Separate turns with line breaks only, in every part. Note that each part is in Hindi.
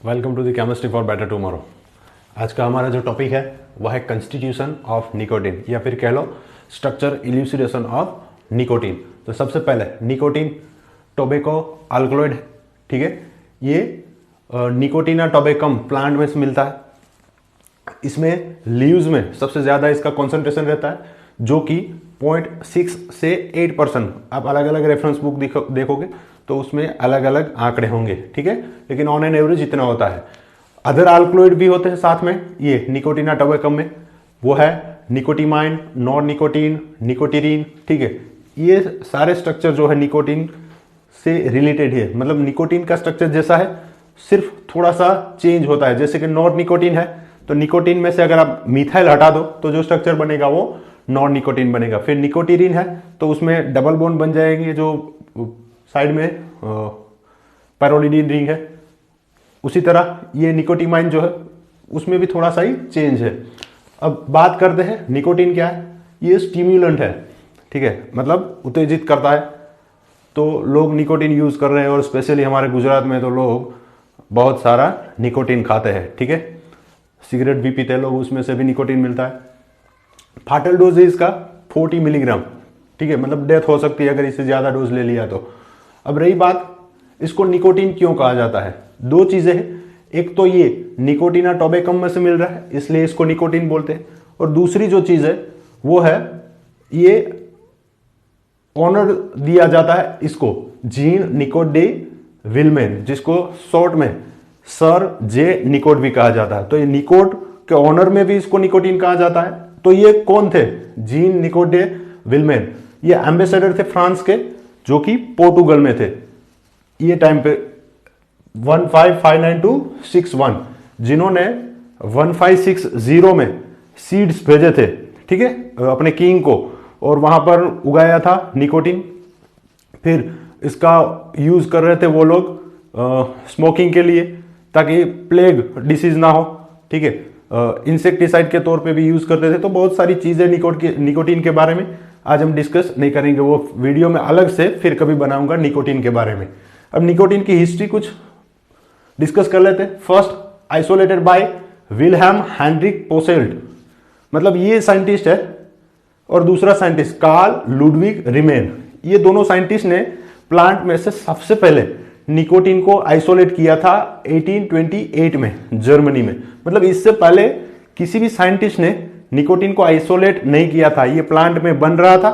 Welcome to the chemistry for better tomorrow. आज का हमारा जो टॉपिक है वह है कंस्टिट्यूशन ऑफ निकोटीन या फिर कह लो स्ट्रक्चर इल्यूसिडेशन ऑफ निकोटीन। तो सबसे पहले निकोटीन टोबैको अल्कलॉइड, ठीक है। ये निकोटीना टोबैकम प्लांट में से मिलता है। इसमें लीव्स में सबसे ज़्यादा इसका कॉन्सेंट्रेशन रहता है जो कि 0.6 से 8%। आप अलग अलग रेफरेंस बुक देखोगे तो उसमें अलग अलग आंकड़े होंगे, ठीक है, लेकिन ऑन एन एवरेज इतना होता है। अदर अल्कलॉइड भी होते हैं साथ में ये निकोटीना टोबैकम में, वो है निकोटीमाइन, नॉन निकोटीन, निकोटीरीन, ठीक है। ये सारे स्ट्रक्चर जो है निकोटीन से रिलेटेड है, मतलब निकोटीन का स्ट्रक्चर जैसा है, सिर्फ थोड़ा सा चेंज होता है। जैसे कि नॉन निकोटीन है तो निकोटीन में से अगर आप मिथाइल हटा दो तो जो स्ट्रक्चर बनेगा वो नॉन निकोटीन बनेगा। फिर निकोटीरीन है तो उसमें डबल बॉन्ड बन जाएंगे, जो साइड में पैरोलिडीन रिंग है। उसी तरह ये निकोटीमाइन जो है उसमें भी थोड़ा सा ही चेंज है। अब बात करते हैं निकोटीन क्या है। ये स्टिम्युलेंट है, ठीक है, मतलब उत्तेजित करता है। तो लोग निकोटीन यूज कर रहे हैं और स्पेशली हमारे गुजरात में तो लोग बहुत सारा निकोटीन खाते हैं, ठीक है। सिगरेट भी पीते हैं लोग, उसमें से भी निकोटीन मिलता है। फाटल डोज है इसका 40 मिलीग्राम, ठीक है, मतलब डेथ हो सकती है अगर इससे ज्यादा डोज ले लिया तो। अब रही बात इसको निकोटीन क्यों कहा जाता है, दो चीजें हैं। एक तो ये निकोटीना टोबैकम में से मिल रहा है इसलिए इसको निकोटीन बोलते हैं, और दूसरी जो चीज है वो है ये ऑनर दिया जाता है इसको जीन निकोट डे विल्मेन, जिसको शॉर्ट में सर जे निकोट भी कहा जाता है। तो ये निकोट के ऑनर में भी इसको निकोटीन कहा जाता है। तो ये कौन थे? Jean Nicot de Villemain. ये एम्बेसडर थे फ्रांस के जो कि पोर्टुगल में थे ये टाइम पे 1559 to 61, जिन्होंने 1560 में सीड्स भेजे थे, ठीक है, अपने किंग को, और वहां पर उगाया था निकोटीन। फिर इसका यूज कर रहे थे वो लोग स्मोकिंग के लिए ताकि प्लेग डिसीज ना हो, ठीक है। इंसेक्टिसाइड के तौर पे भी यूज करते थे। तो बहुत सारी चीजें निकोटीन के बारे में आज हम डिस्कस नहीं करेंगे, वो वीडियो में अलग से फिर कभी बनाऊंगा निकोटीन के बारे में। अब निकोटीन की हिस्ट्री कुछ डिस्कस कर लेते हैं। First isolated by Wilhelm Heinrich Posselt, मतलब ये साइंटिस्ट है, और दूसरा साइंटिस्ट कार्ल लुडविग रिमेन। ये दोनों साइंटिस्ट ने प्लांट में से सबसे पहले निकोटीन को आइसोलेट किया था 1828 में जर्मनी में। मतलब इससे पहले किसी भी साइंटिस्ट ने निकोटीन को आइसोलेट नहीं किया था। ये प्लांट में बन रहा था,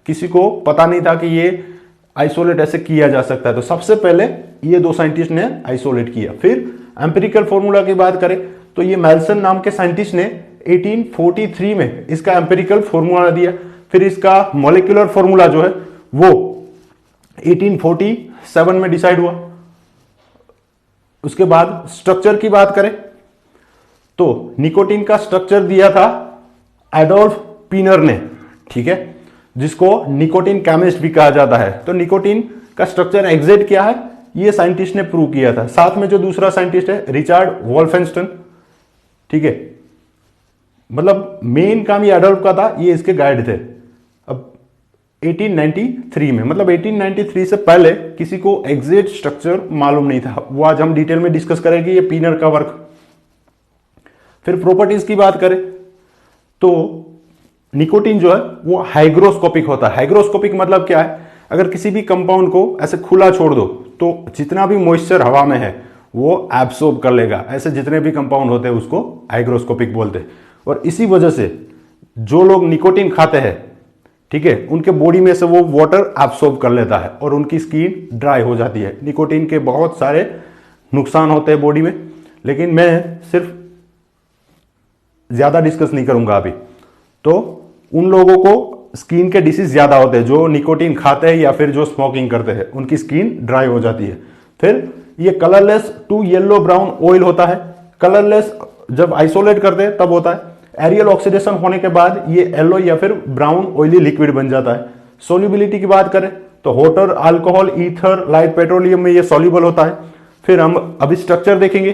किसी को पता नहीं था कि ये आइसोलेट ऐसे किया जा सकता है। तो सबसे पहले ये दो साइंटिस्ट ने आइसोलेट किया। फिर एम्पिरिकल फॉर्मूला की बात करें तो ये मेल्सन नाम के साइंटिस्ट ने 1843 में इसका एम्पिरिकल फॉर्मूला दिया। फिर इसका मॉलिक्यूलर फॉर्मूला जो है वो 1847 में डिसाइड हुआ। उसके बाद स्ट्रक्चर की बात करें तो निकोटीन का स्ट्रक्चर दिया था एडोल्फ पीनर ने, ठीक है, जिसको निकोटीन केमिस्ट भी कहा जाता है। तो निकोटीन का स्ट्रक्चर एग्जैक्ट क्या है ये साइंटिस्ट ने प्रूव किया था। साथ में जो दूसरा साइंटिस्ट है रिचर्ड वोल्फेंस्टन, ठीक है, मतलब मेन काम ये एडोल्फ का था, ये इसके गाइड थे। अब 1893 में, मतलब 1893 से पहले किसी को एग्जैक्ट स्ट्रक्चर मालूम नहीं था। वो आज हम डिटेल में डिस्कस करेंगे, ये पीनर का वर्क। फिर प्रॉपर्टीज की बात करें तो निकोटीन जो है वो हाइग्रोस्कोपिक होता है। हाइग्रोस्कोपिक मतलब क्या है? अगर किसी भी कंपाउंड को ऐसे खुला छोड़ दो तो जितना भी मॉइस्चर हवा में है वो एब्सॉर्ब कर लेगा। ऐसे जितने भी कंपाउंड होते हैं उसको हाइग्रोस्कोपिक बोलते हैं। और इसी वजह से जो लोग निकोटीन खाते हैं, ठीक है, उनके बॉडी में से वो वाटर एब्सॉर्ब कर लेता है और उनकी स्किन ड्राई हो जाती है। निकोटीन के बहुत सारे नुकसान होते हैं बॉडी में, लेकिन मैं सिर्फ ज्यादा डिस्कस नहीं करूंगा अभी। तो उन लोगों को स्किन के डिसीज ज्यादा होते हैं जो निकोटीन खाते हैं या फिर जो स्मोकिंग करते हैं, उनकी स्किन ड्राई हो जाती है। फिर ये colourless to yellow brown oil होता है। कलरलेस जब आइसोलेट करते हैं तब होता है। एरियल ऑक्सीडेशन होने के बाद ये येलो या फिर ब्राउन ऑयली लिक्विड बन जाता है। सोल्यूबिलिटी की बात करें तो water, alcohol, ether, light petroleum में ये सॉल्युबल होता है। फिर हम अभी स्ट्रक्चर देखेंगे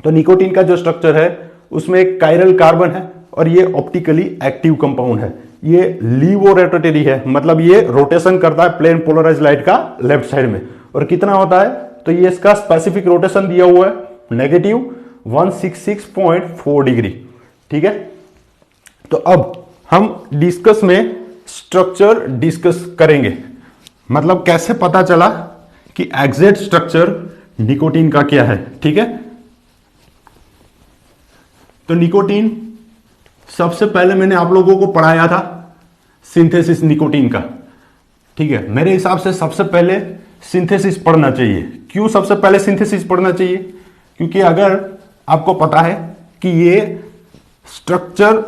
तो निकोटीन का जो स्ट्रक्चर है उसमें एक कायरल कार्बन है और ये ऑप्टिकली एक्टिव कंपाउंड है। ये लीवो रोटेटरी है, मतलब ये रोटेशन करता है प्लेन पोलराइज लाइट का लेफ्ट साइड में। और कितना होता है तो ये इसका स्पेसिफिक रोटेशन दिया हुआ है -166.4 डिग्री। ठीक है, तो अब हम डिस्कस में स्ट्रक्चर डिस्कस करेंगे, मतलब कैसे पता चला कि एग्जैक्ट स्ट्रक्चर निकोटीन का क्या है। ठीक है, तो निकोटीन सबसे पहले मैंने आप लोगों को पढ़ाया था सिंथेसिस निकोटीन का। ठीक है, मेरे हिसाब से सबसे पहले सिंथेसिस पढ़ना चाहिए। क्यों सबसे पहले सिंथेसिस पढ़ना चाहिए? क्योंकि अगर आपको पता है कि ये स्ट्रक्चर,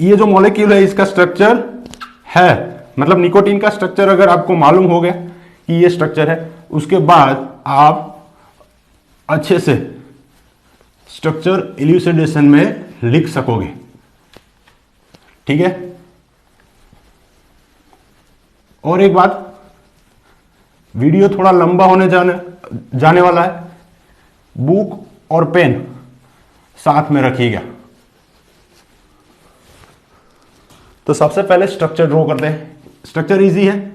ये जो मॉलिक्यूल है इसका स्ट्रक्चर है, मतलब निकोटीन का स्ट्रक्चर अगर आपको मालूम हो गया कि ये स्ट्रक्चर है, उसके बाद आप अच्छे से स्ट्रक्चर इल्यूसिडेशन में लिख सकोगे। ठीक है, और एक बात, वीडियो थोड़ा लंबा होने जाने वाला है, बुक और पेन साथ में रखिएगा। तो सबसे पहले स्ट्रक्चर ड्रॉ करते हैं। स्ट्रक्चर इजी है,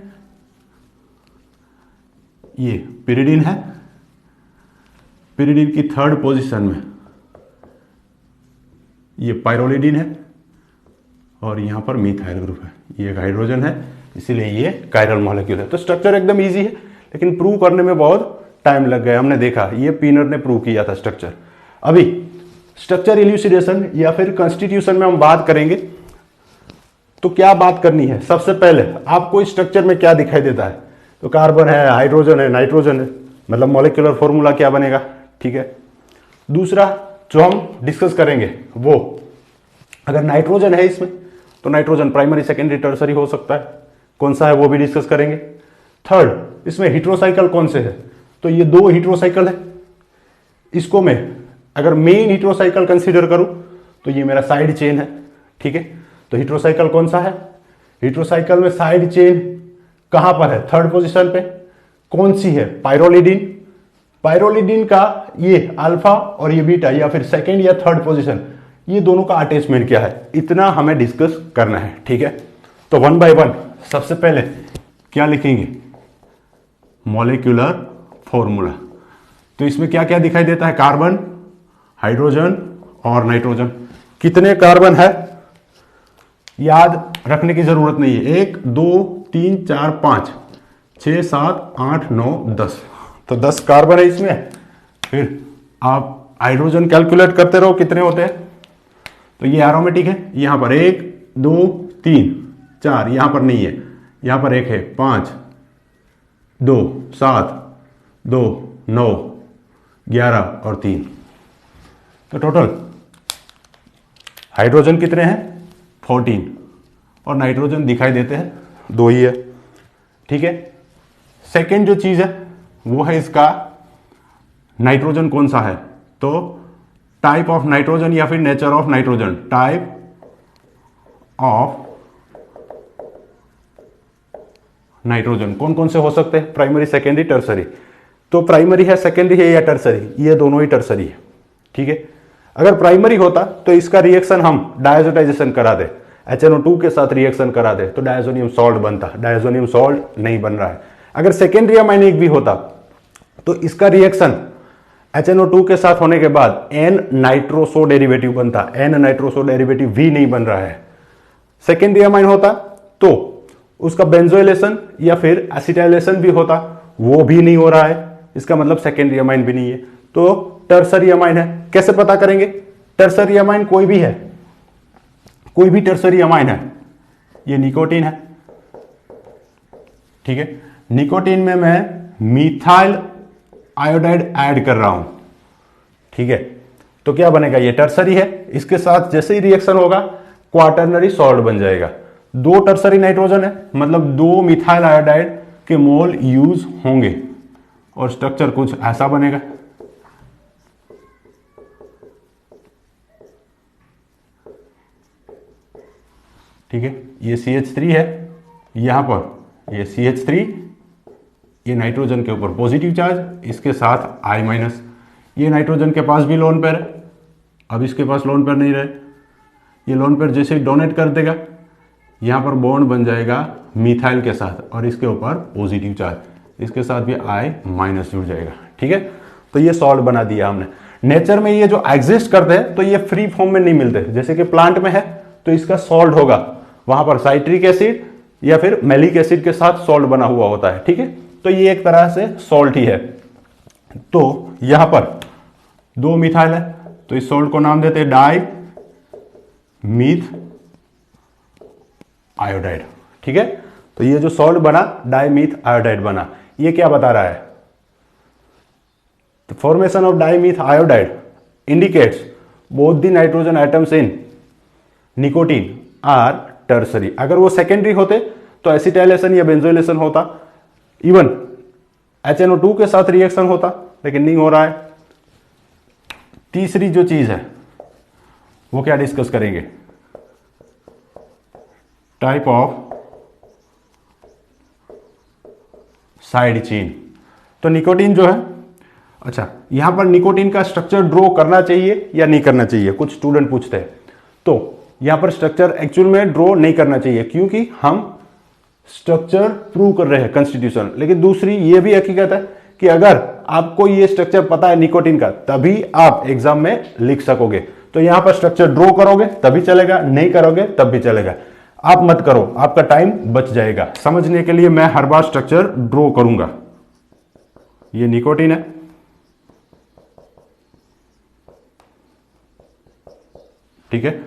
ये पिरिडीन है, पिरिडीन की थर्ड पोजीशन में ये पाइरोलिडीन है और यहां पर मिथाइल ग्रुप है, ये एक हाइड्रोजन है, इसीलिए ये कायरल मॉलिक्यूल है। तो स्ट्रक्चर एकदम इजी है, लेकिन प्रूव करने में बहुत टाइम लग गया। हमने देखा, ये पीनर ने प्रूव किया था स्ट्रक्चर। अभी स्ट्रक्चर इल्यूसिडेशन या फिर कॉन्स्टिट्यूशन में हम बात करेंगे। तो क्या बात करनी है? सबसे पहले आपको इस स्ट्रक्चर में क्या दिखाई देता है? तो कार्बन है, हाइड्रोजन है, नाइट्रोजन है, मतलब मॉलिक्यूलर फॉर्मूला क्या बनेगा। ठीक है, दूसरा जो हम डिस्कस करेंगे वो, अगर नाइट्रोजन है इसमें तो नाइट्रोजन प्राइमरी, सेकेंडरी, टर्सरी हो सकता है, कौन सा है वो भी डिस्कस करेंगे। थर्ड, इसमें हीट्रोसाइकिल कौन से है? तो ये 2 हीट्रोसाइकिल है, इसको मैं अगर मेन हीट्रोसाइकिल कंसीडर करूं तो ये मेरा साइड चेन है। ठीक है, तो हीट्रोसाइकिल कौन सा है? हीट्रोसाइकिल में साइड चेन कहां पर है? थर्ड पोजीशन पे। कौन सी है? पाइरोलिडीन। पाइरोलिडीन का ये अल्फा और ये बीटा, या फिर सेकेंड या थर्ड पोजीशन, ये दोनों का अटैचमेंट क्या है, इतना हमें डिस्कस करना है। ठीक है, तो वन बाय वन सबसे पहले क्या लिखेंगे? Molecular formula. तो इसमें क्या क्या दिखाई देता है? कार्बन, हाइड्रोजन और नाइट्रोजन। कितने कार्बन है याद रखने की जरूरत नहीं है, 1 2 3 4 5 6 7 8 9 10, तो 10 कार्बन है इसमें। फिर आप हाइड्रोजन कैलकुलेट करते रहो कितने होते हैं। तो ये एरोमेटिक है, यहां पर 1 2 3 4, यहां पर नहीं है, यहां पर 1 है, 5 2 7 2 9 11 और 3, तो टोटल हाइड्रोजन कितने हैं? 14, और नाइट्रोजन दिखाई देते हैं 2 ही है। ठीक है, सेकेंड जो चीज है वो है इसका नाइट्रोजन कौन सा है। तो टाइप ऑफ नाइट्रोजन या फिर nature of nitrogen, type of nitrogen कौन कौन से हो सकते हैं? Primary, secondary, tertiary. तो प्राइमरी है, सेकेंडरी है या टर्सरी? ये दोनों ही टर्सरी है। ठीक है, अगर प्राइमरी होता तो इसका रिएक्शन हम डायजोटाइजेशन करा दे, HNO2 के साथ रिएक्शन करा दे तो डायजोनियम सॉल्ट बनता, डायजोनियम सॉल्ट नहीं बन रहा है। अगर सेकेंडरी अमाइनिक भी होता तो इसका रिएक्शन HNO2 के साथ होने के बाद N नाइट्रोसो डेरिवेटिव बनता, N नाइट्रोसो डेरिवेटिव भी नहीं बन रहा है। सेकेंडरी अमाइन होता तो उसका बेंजोइलेशन या फिर एसिटाइलेशन भी होता, वो भी नहीं हो रहा है, इसका मतलब सेकेंडरी अमाइन भी नहीं है। तो टर्सरी अमाइन है। कैसे पता करेंगे? टर्सरी अमाइन कोई भी है, कोई भी टर्सरी अमाइन है, ये निकोटीन है। ठीक है, निकोटीन में मैं मिथाइल आयोडाइड ऐड कर रहा हूं। ठीक है, तो क्या बनेगा? ये टर्सरी है, इसके साथ जैसे ही रिएक्शन होगा क्वाटरनरी सॉल्ट बन जाएगा। 2 टर्सरी नाइट्रोजन है, मतलब 2 मिथाइल आयोडाइड के मोल यूज होंगे और स्ट्रक्चर कुछ ऐसा बनेगा। ठीक है, ये CH3 है, यहां पर ये CH3, ये नाइट्रोजन के ऊपर पॉजिटिव चार्ज, इसके साथ I-। ये नाइट्रोजन के पास भी लोन पेयर है, अब इसके पास लोन पेयर नहीं रहे, ये लोन पेयर जैसे ही डोनेट कर देगा यहां पर बॉन्ड बन जाएगा मिथाइल के साथ और इसके ऊपर पॉजिटिव चार्ज, इसके साथ भी I- जुड़ जाएगा। ठीक है, तो ये सॉल्ट बना दिया हमने। नेचर में ये जो एग्जिस्ट करते हैं तो ये फ्री फॉर्म में नहीं मिलते, जैसे कि प्लांट में है तो इसका सॉल्ट होगा, वहां पर साइट्रिक एसिड या फिर मैलिक एसिड के साथ सॉल्ट बना हुआ होता है, ठीक है। तो ये एक तरह से सॉल्ट ही है। तो यहां पर 2 मिथाइल है तो इस सॉल्ट को नाम देते हैं डाई मीथ आयोडाइड, ठीक है। तो ये जो सॉल्ट बना डाई मीथ आयोडाइड बना, ये क्या बता रहा है? The formation of dimethyl iodide indicates both the nitrogen atoms in nicotine are tertiary. अगर वो सेकेंडरी होते तो एसिटाइलेशन या बेंजोइलेशन होता, इवन HNO2 के साथ रिएक्शन होता, लेकिन नहीं हो रहा है। तीसरी जो चीज है वो क्या डिस्कस करेंगे? Type of side chain. तो निकोटीन जो है, अच्छा यहां पर निकोटीन का स्ट्रक्चर ड्रॉ करना चाहिए या नहीं करना चाहिए, कुछ स्टूडेंट पूछते हैं। तो यहां पर स्ट्रक्चर एक्चुअल में ड्रॉ नहीं करना चाहिए क्योंकि हम स्ट्रक्चर प्रूव कर रहे हैं कंस्टिट्यूशन। लेकिन दूसरी ये भी हकीकत है कि अगर आपको ये स्ट्रक्चर पता है निकोटीन का, तभी आप एग्जाम में लिख सकोगे। तो यहां पर स्ट्रक्चर ड्रॉ करोगे तभी चलेगा, नहीं करोगे तब भी चलेगा। आप मत करो, आपका टाइम बच जाएगा। समझने के लिए मैं हर बार स्ट्रक्चर ड्रॉ करूंगा। ये निकोटीन है, ठीक है।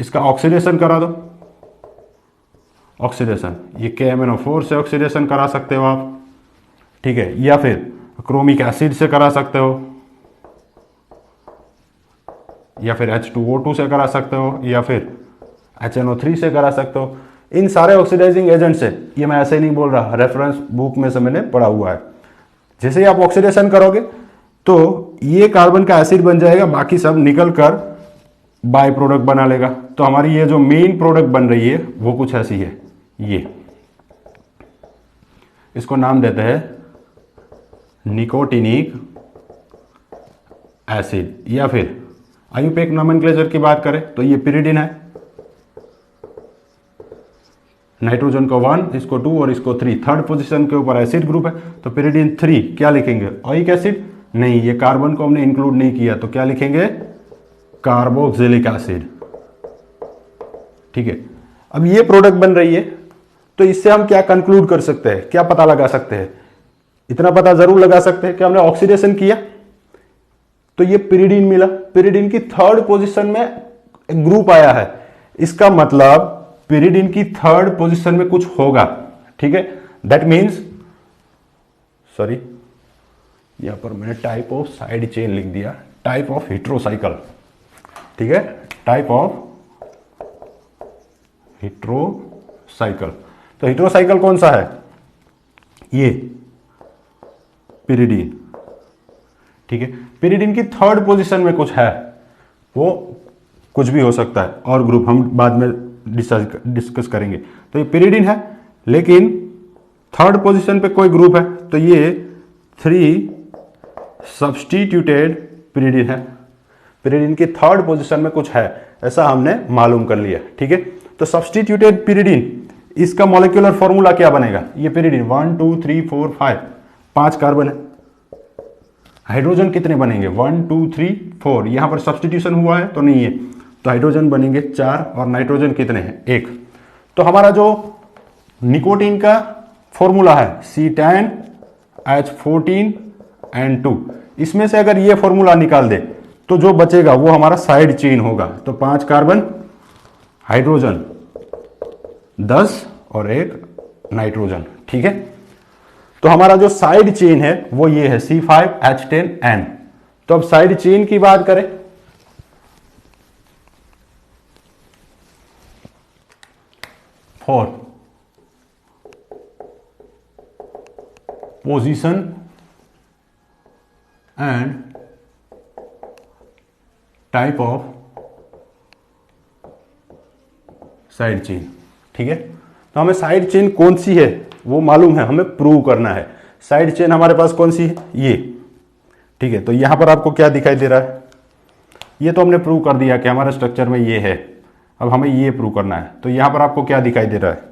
इसका ऑक्सीडेशन करा दो, ऑक्सीडेशन ये KMnO4 से ऑक्सीडेशन करा सकते हो आप, ठीक है, या फिर क्रोमिक एसिड से करा सकते हो, या फिर H2O2 से करा सकते हो, या फिर HNO3 से करा सकते हो। इन सारे ऑक्सीडाइजिंग एजेंट से, ये मैं ऐसे नहीं बोल रहा, रेफरेंस बुक में से मैंने पढ़ा हुआ है। जैसे ही आप ऑक्सीडेशन करोगे तो ये कार्बन का एसिड बन जाएगा, बाकी सब निकल कर बाय प्रोडक्ट बना लेगा। तो हमारी ये जो मेन प्रोडक्ट बन रही है वो कुछ ऐसी है, ये इसको नाम देते हैं निकोटिनिक एसिड, या फिर आईयूपैक नोमेनक्लेचर की बात करें तो ये पिरिडिन है। नाइट्रोजन को 1, इसको 2 और इसको 3, थर्ड पोजीशन के ऊपर एसिड ग्रुप है तो पिरिडिन 3 क्या लिखेंगे? ओइक एसिड नहीं, ये कार्बन को हमने इंक्लूड नहीं किया तो क्या लिखेंगे? कार्बोक्सिलिक एसिड, ठीक है। अब ये प्रोडक्ट बन रही है तो इससे हम क्या कंक्लूड कर सकते हैं, क्या पता लगा सकते हैं? इतना पता जरूर लगा सकते हैं कि हमने ऑक्सीडेशन किया तो ये पिरिडिन मिला, पिरिडिन की थर्ड पोजीशन में एक ग्रुप आया है, इसका मतलब पिरिडिन की थर्ड पोजीशन में कुछ होगा, ठीक है। दैट मीन्स, सॉरी यहां पर मैंने टाइप ऑफ साइड चेन लिख दिया, टाइप ऑफ हेट्रोसाइकल, ठीक है, टाइप ऑफ हेट्रोसाइकल। तो हेट्रोसाइकल कौन सा है? ये पिरिडिन, ठीक है। पिरिडिन की थर्ड पोजीशन में कुछ है, वो कुछ भी हो सकता है और ग्रुप हम बाद में डिस्कस करेंगे। तो ये पिरिडिन है लेकिन थर्ड पोजीशन पे कोई ग्रुप है तो ये 3 सब्स्टिट्यूटेड पिरिडिन है। पिरिडिन की थर्ड पोजीशन में कुछ है, ऐसा हमने मालूम कर लिया, ठीक है। तो सब्स्टिट्यूटेड पिरिडिन, इसका मॉलिक्यूलर फॉर्मूला क्या बनेगा? ये पिरिडिन 1 2 3 4 5, 5 कार्बन है। हाइड्रोजन कितने बनेंगे? 1 2 3 4, यहां पर सब्स्टिट्यूशन हुआ है तो नहीं है, तो हाइड्रोजन बनेंगे 4 और नाइट्रोजन कितने हैं? 1। तो हमारा जो निकोटीन का फॉर्मूला है C10H14N2, इसमें से अगर ये फॉर्मूला निकाल दे तो जो बचेगा वो हमारा साइड चेन होगा। तो 5 कार्बन, हाइड्रोजन 10 और 1 नाइट्रोजन, ठीक है। तो हमारा जो साइड चेन है वो ये है C5H10N। तो अब साइड चेन की बात करें for position and type of side chain, ठीक है। तो हमें साइड चेन कौन सी है वो मालूम है, हमें प्रूव करना है। साइड चेन हमारे पास कौन सी है? ये, ठीक है। तो यहां पर आपको क्या दिखाई दे रहा है? ये तो हमने प्रूव कर दिया कि हमारे स्ट्रक्चर में ये है, अब हमें ये प्रूव करना है। तो यहां पर आपको क्या दिखाई दे रहा है?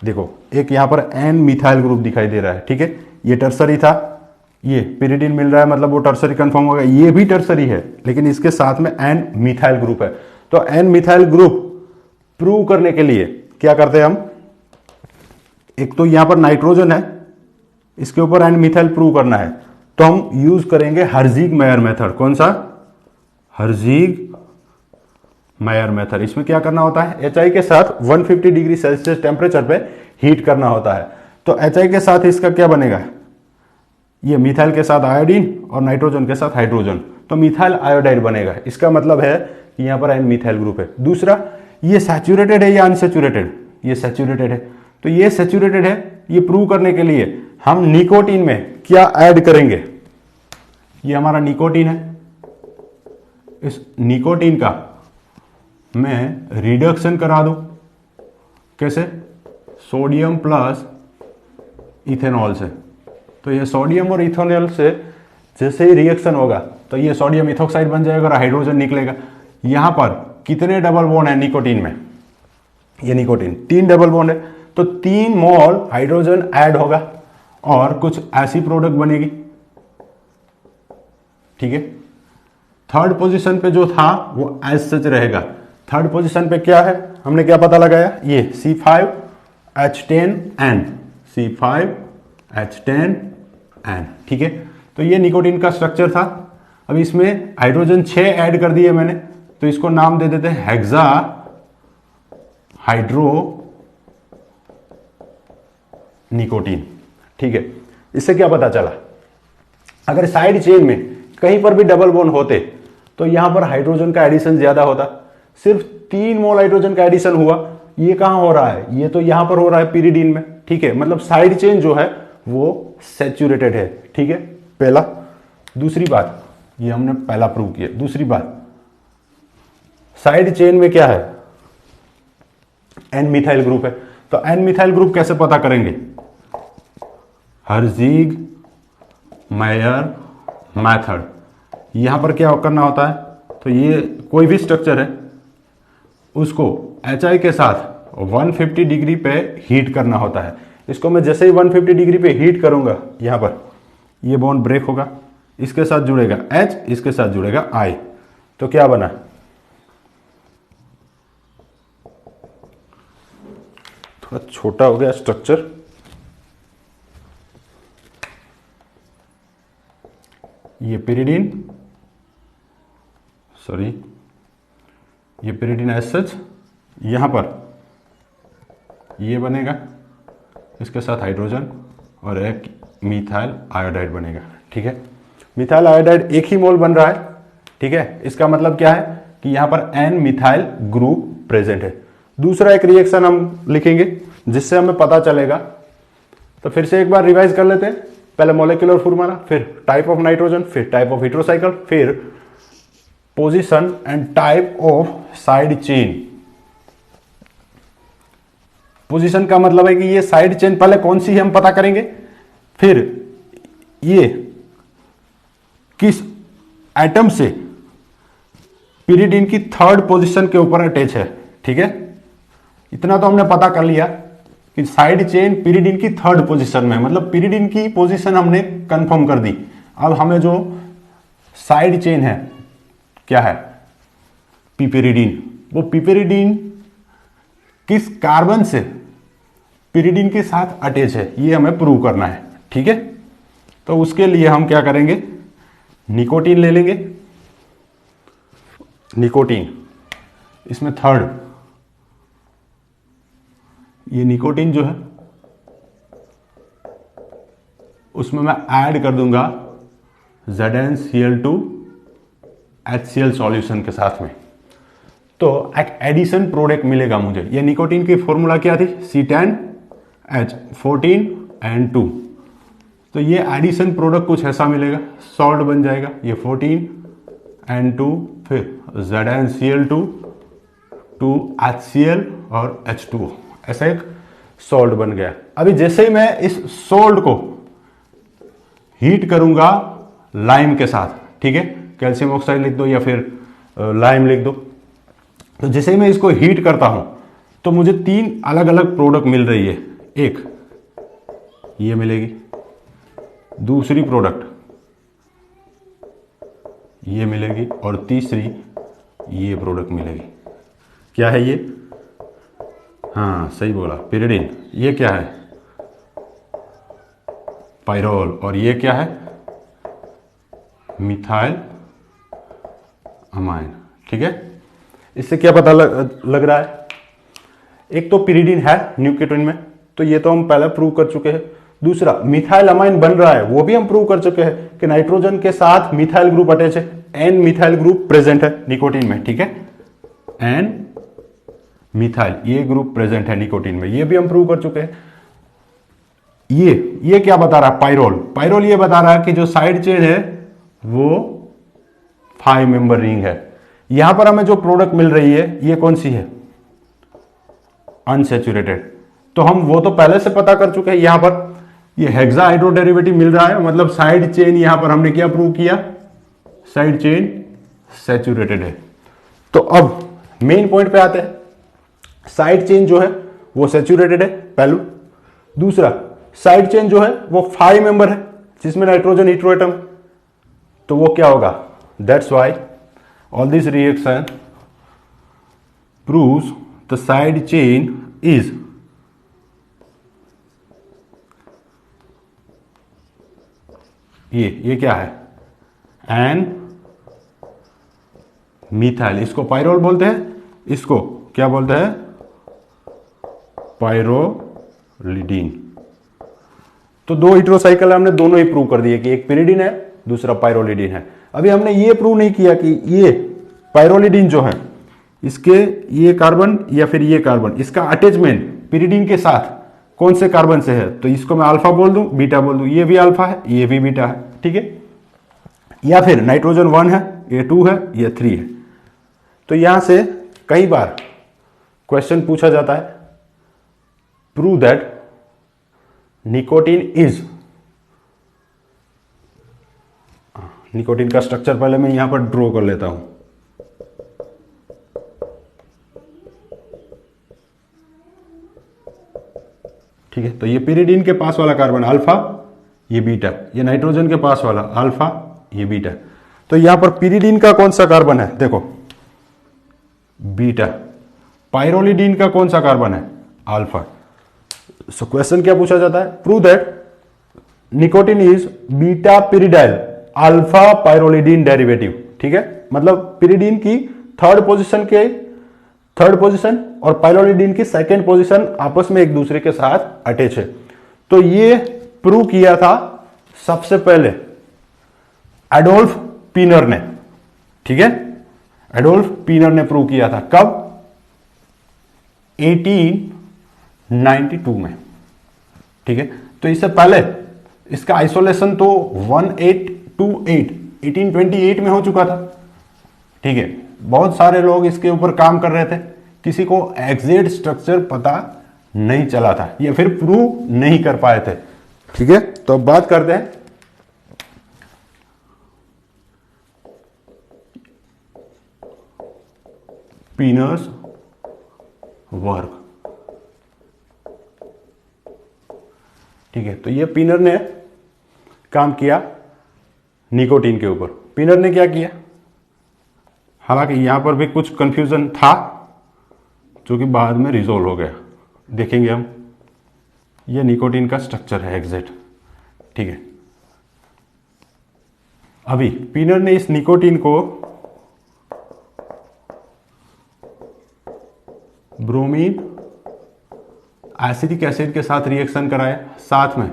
देखो, एक यहां पर N मिथाइल ग्रुप दिखाई दे रहा है, ठीक है। ये टर्सरी था, ये पिरिडीन मिल रहा है, मतलब वो टर्सरी कंफर्म होगा, ये भी टर्सरी है लेकिन इसके साथ में एन मिथाइल ग्रुप है। तो एन मिथाइल ग्रुप प्रूव करने के लिए क्या करते हैं हम, एक तो यहां पर नाइट्रोजन है, इसके ऊपर एन मिथाइल प्रूव करना है, तो हम यूज करेंगे हर्जिग मेयर मेथड। कौन सा? हर्जिग मेयर मेथड। इसमें क्या करना होता है, एचआई के साथ 150 डिग्री सेल्सियस टेम्परेचर पे हीट करना होता है। तो एचआई के साथ इसका क्या बनेगा, ये मिथाइल के साथ आयोडीन और नाइट्रोजन के साथ हाइड्रोजन, तो मिथाइल आयोडाइड बनेगा। इसका मतलब है कि यहां पर एन मिथाइल ग्रुप है। दूसरा, ये सैचुरेटेड है या अनसैचुरेटेड, ये सैचुरेटेड है, तो ये सैचुरेटेड है, ये प्रूव करने के लिए हम निकोटीन में क्या ऐड करेंगे, ये हमारा निकोटीन है, इस निकोटीन का मैं रिडक्शन करा दूं, कैसे? सोडियम प्लस इथेनॉल से। तो ये सोडियम और इथेनॉल से जैसे ही रिएक्शन होगा तो ये सोडियम इथोक्साइड बन जाएगा और हाइड्रोजन निकलेगा। यहां पर कितने डबल बॉन्ड है निकोटीन में, ये निकोटीन 3 डबल बॉन्ड है, तो 3 मोल हाइड्रोजन ऐड होगा और कुछ ऐसी प्रोडक्ट बनेगी, ठीक है। थर्ड पोजीशन पे जो था वो एज सच रहेगा। थर्ड पोजीशन पे क्या है, हमने क्या पता लगाया, ये C5H10N, C5H10N, ठीक है। तो ये निकोटीन का स्ट्रक्चर था। अब इसमें हाइड्रोजन 6 ऐड कर दिए मैंने, तो इसको नाम दे देते हैं हेक्सा हाइड्रो निकोटीन, ठीक है। इससे क्या पता चला, अगर साइड चेन में कहीं पर भी डबल बॉन्ड होते तो यहां पर हाइड्रोजन का एडिशन ज्यादा होता, सिर्फ 3 मोल हाइड्रोजन का एडिशन हुआ। ये कहां हो रहा है, ये तो यहां पर हो रहा है पिरिडीन में, ठीक है। मतलब साइड चेन जो है वो सैचुरेटेड है, ठीक है, पहला। दूसरी बात, ये हमने पहला प्रूव किया। दूसरी बात, साइड चेन में क्या है, एन मिथाइल ग्रुप है। तो एन मिथाइल ग्रुप कैसे पता करेंगे, हर्जिग मेयर मेथड। यहां पर क्या करना होता है, तो ये कोई भी स्ट्रक्चर है उसको HI के साथ 150 डिग्री पे हीट करना होता है। इसको मैं जैसे ही 150 डिग्री पे हीट करूंगा, यहां पर ये बॉन्ड ब्रेक होगा, इसके साथ जुड़ेगा H, इसके साथ जुड़ेगा I, तो क्या बना, थोड़ा छोटा हो गया स्ट्रक्चर, ये पिरिडीन, सॉरी ये पिरिडीन एज सच, यहां पर ये बनेगा, इसके साथ हाइड्रोजन और एक मिथाइल आयोडाइड बनेगा, ठीक है। मिथाइल आयोडाइड एक ही मोल बन रहा है, ठीक है। इसका मतलब क्या है कि यहां पर एन मिथाइल ग्रुप प्रेजेंट है। दूसरा एक रिएक्शन हम लिखेंगे जिससे हमें पता चलेगा, तो फिर से एक बार रिवाइज कर लेते हैं। पहले मॉलिक्यूलर फॉर्मूला, फिर टाइप ऑफ नाइट्रोजन, फिर टाइप ऑफ हेटेरोसाइकिल, फिर position and type of side chain. Position का मतलब है कि ये साइड चेन पहले कौन सी है हम पता करेंगे, फिर ये किस एटम से पिरिडीन की थर्ड पोजीशन के ऊपर अटैच है, ठीक है। इतना तो हमने पता कर लिया कि साइड चेन पिरिडीन की थर्ड पोजीशन में, मतलब पिरिडीन की पोजीशन हमने कंफर्म कर दी। अब हमें जो साइड चेन है क्या है, पिपेरिडीन, वो पिपेरिडीन किस कार्बन से पिरिडीन के साथ अटैच है ये हमें प्रूव करना है, ठीक है। तो उसके लिए हम क्या करेंगे, निकोटीन ले लेंगे, निकोटीन, इसमें थर्ड, ये निकोटीन जो है उसमें मैं ऐड कर दूंगा ZnCl2HCl सॉल्यूशन के साथ में, तो एक एडिशन प्रोडक्ट मिलेगा मुझे। ये निकोटीन की फॉर्मूला क्या थी, C10H14N2, तो ये एडिशन प्रोडक्ट कुछ ऐसा मिलेगा, सॉल्ट बन जाएगा, ये 14N2, फिर ZnCl2 2HCl और H2O, ऐसा एक सॉल्ट बन गया। अभी जैसे ही मैं इस सॉल्ट को हीट करूंगा लाइम के साथ, ठीक है, कैल्शियम ऑक्साइड लिख दो या फिर लाइम लिख दो, तो जैसे ही मैं इसको हीट करता हूं तो मुझे 3 अलग अलग प्रोडक्ट मिल रही है। एक ये मिलेगी, दूसरी प्रोडक्ट ये मिलेगी, और तीसरी ये प्रोडक्ट मिलेगी। क्या है ये? हाँ सही बोला, पिरिडीन। ये क्या है? पायरोल। और ये क्या है? Methyl amine. ठीक है, इससे क्या पता लग रहा है? एक तो पिरिडीन है निकोटीन में, तो ये तो हम पहले प्रूव कर चुके हैं। दूसरा, मिथाइल अमाइन बन रहा है, वो भी हम प्रूव कर चुके हैं कि नाइट्रोजन के साथ मिथाइल ग्रुप अटैच है, एन मिथाइल ग्रुप प्रेजेंट है निकोटीन में। ठीक है, एन मिथाइल ये ग्रुप प्रेजेंट है निकोटीन में, ये भी हम प्रूव कर चुके हैं। ये क्या बता रहा है? पायरोल। पायरोल ये बता रहा है कि जो साइड चेन है वो 5 मेंबर रिंग है। यहां पर हमें जो प्रोडक्ट मिल रही है ये कौन सी है? अनसैचुरेटेड। तो हम वो तो पहले से पता कर चुके हैं। यहां पर ये हेक्सा हाइड्रोडेरिवेटिव मिल रहा है, मतलब साइड चेन यहां पर हमने क्या प्रूव किया? साइड चेन सैचुरेटेड है। तो अब मेन पॉइंट पे आते हैं। साइड चेन जो है वो सैचुरेटेड है, पहलू। दूसरा, साइड चेन जो है वो 5 मेंबर है, जिसमें नाइट्रोजन हेटेरोएटम, तो वो क्या होगा? That's why all this reaction proves the side chain is ये क्या है? N methyl. इसको पायरोल बोलते हैं, इसको क्या बोलते हैं? पायरोलिडीन। तो दो हेटेरोसाइकिल हमने दोनों ही प्रूव कर दिए कि एक पिरिडीन है, दूसरा पायरोलिडीन है। अभी हमने ये प्रूव नहीं किया कि ये पायरोलिडीन जो है, इसके ये कार्बन या फिर ये कार्बन, इसका अटैचमेंट पिरिडीन के साथ कौन से कार्बन से है। तो इसको मैं अल्फा बोल दूं, बीटा बोल दूं, ये भी अल्फा है, ये भी बीटा है। ठीक है, या फिर नाइट्रोजन 1 है, ये 2 है, ये 3 है। तो यहां से कई बार क्वेश्चन पूछा जाता है, prove that nicotine is, nicotine का स्ट्रक्चर पहले मैं यहां पर ड्रॉ कर लेता हूं। ठीक है, तो ये पिरिडीन के पास वाला कार्बन अल्फा, ये बीटा, ये नाइट्रोजन के पास वाला अल्फा, ये बीटा। तो यहां पर पिरिडीन का कौन सा कार्बन है? देखो बीटा। पायरोलिडीन का कौन सा कार्बन है? अल्फा। सो क्वेश्चन क्या पूछा जाता है? Prove that nicotine is beta pyridyl alpha pyrrolidine derivative. ठीक है, मतलब पिरिडीन की थर्ड पोजीशन और पायरोलिडीन की सेकेंड पोजीशन आपस में एक दूसरे के साथ अटैच है। तो ये प्रूव किया था सबसे पहले एडोल्फ पीनर ने। ठीक है, एडोल्फ पीनर ने प्रूव किया था। कब? 1892 में। ठीक है, तो इससे पहले इसका आइसोलेशन तो 1828 में हो चुका था। ठीक है, बहुत सारे लोग इसके ऊपर काम कर रहे थे, किसी को एग्जैक्ट स्ट्रक्चर पता नहीं चला था या फिर प्रूव नहीं कर पाए थे। ठीक है, तो अब बात करते हैं पीनर्स वर्क। ठीक है, तो ये पीनर ने काम किया निकोटीन के ऊपर। पीनर ने क्या किया? हालांकि यहां पर भी कुछ कंफ्यूजन था जो कि बाद में रिजोल्व हो गया, देखेंगे हम। ये निकोटीन का स्ट्रक्चर है एग्जैक्ट। ठीक है, अभी पीनर ने इस निकोटीन को ब्रोमीन एसिडिक एसिड के साथ रिएक्शन कराया, साथ में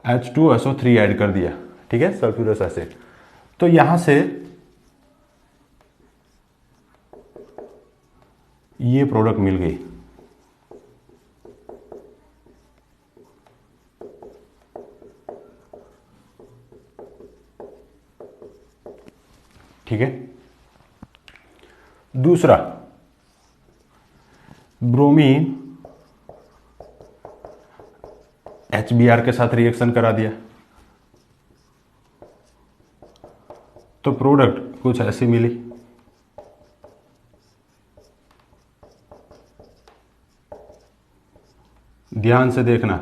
H2SO3 ऐड कर दिया। ठीक है, सल्फ्यूरस एसिड। तो यहां से ये प्रोडक्ट मिल गई। ठीक है, दूसरा ब्रोमीन HBr के साथ रिएक्शन करा दिया, तो प्रोडक्ट कुछ ऐसी मिली। ध्यान से देखना,